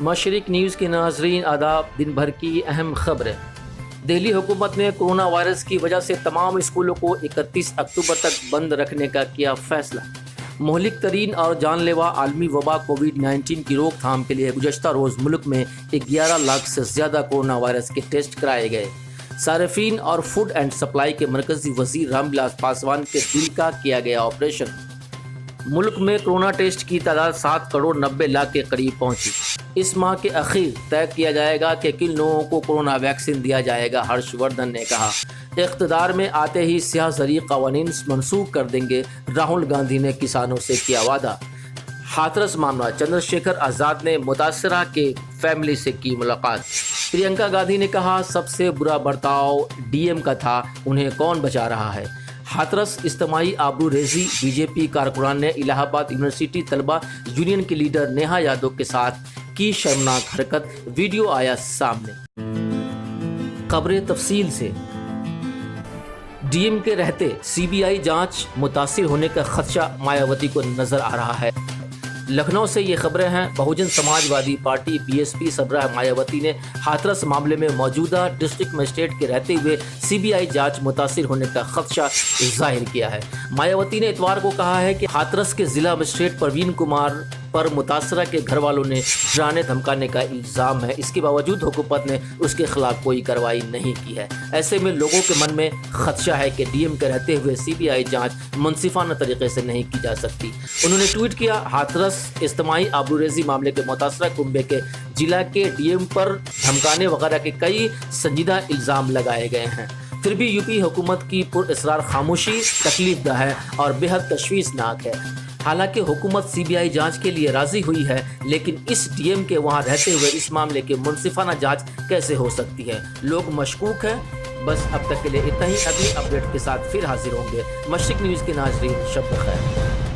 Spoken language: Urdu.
مشرق نیوز کے ناظرین آداب، دن بھر کی اہم خبریں۔ دہلی حکومت نے کورونا وائرس کی وجہ سے تمام اسکولوں کو 31 اکتوبر تک بند رکھنے کا کیا فیصلہ۔ مہلک ترین اور جان لیوا عالمی وبا کووڈ-19 کی روک تھام کے لیے گزشتہ روز ملک میں 11 لاکھ سے زیادہ کورونا وائرس کے ٹیسٹ کرائے گئے۔ صارفین اور فوڈ اینڈ سپلائی کے مرکزی وزیر رام ولاس پاسوان کے دل کا کیا گیا آپریشن۔ ملک میں کورونا ٹیسٹ کی تعداد 7 کروڑ 90 لاکھ کے قریب پہنچی۔ اس ماہ کے اخیر طے کیا جائے گا کہ کن لوگوں کو کورونا ویکسین دیا جائے گا، ہرش وردھن نے کہا۔ اقتدار میں آتے ہی سیاہ زرعی قوانین منسوخ کر دیں گے، راہل گاندھی نے کسانوں سے کیا وعدہ۔ ہاتھرس معاملہ، چندر شیکھر آزاد نے متاثرہ کے فیملی سے کی ملاقات۔ پرینکا گاندھی نے کہا سب سے برا برتاؤ ڈی ایم کا تھا، انہیں کون بچا رہا ہے۔ ہاتھرس اجتماعی آبرو ریزی، بی جے پی کارکنان نے الہ آباد یونیورسٹی طلبہ یونین کی لیڈر نیہا یادو کے ساتھ کی شرمناک حرکت، ویڈیو آیا سامنے۔ خبریں تفصیل سے۔ ڈی ایم کے رہتے سی بی آئی جانچ متاثر ہونے کا خدشہ مایاوتی کو نظر آ رہا ہے۔ لکھنؤ سے یہ خبریں ہیں۔ بہوجن سماج وادی پارٹی بی ایس پی سربراہ مایاوتی نے ہاتھرس معاملے میں موجودہ ڈسٹرکٹ مجسٹریٹ کے رہتے ہوئے سی بی آئی جانچ متاثر ہونے کا خدشہ ظاہر کیا ہے۔ مایاوتی نے اتوار کو کہا ہے کہ ہاتھرس کے ضلع مجسٹریٹ پروین کمار پر متاثرہ کے گھر والوں نے ڈرانے دھمکانے کا الزام ہے، اس کے باوجود حکومت نے اس کے خلاف کوئی کارروائی نہیں کی ہے۔ ایسے میں لوگوں کے من میں خدشہ ہے کہ ڈی ایم کے رہتے ہوئے سی بی آئی جانچ منصفانہ طریقے سے نہیں کی جا سکتی۔ انہوں نے ٹویٹ کیا، ہاتھرس اجتماعی آبروریزی معاملے کے متاثرہ کنبے کے ضلع کے ڈی ایم پر دھمکانے وغیرہ کے کئی سنجیدہ الزام لگائے گئے ہیں، پھر بھی یو پی حکومت کی پر اصرار خاموشی تکلیف دہ ہے اور بے حد تشویشناک ہے۔ حالانکہ حکومت سی بی آئی جانچ کے لیے راضی ہوئی ہے، لیکن اس ڈی ایم کے وہاں رہتے ہوئے اس معاملے کی منصفانہ جانچ کیسے ہو سکتی ہے؟ لوگ مشکوک ہیں۔ بس اب تک کے لیے اتنا ہی، اگلی اپڈیٹ کے ساتھ پھر حاضر ہوں گے۔ مشرق نیوز کے ناظرین، شب بخیر۔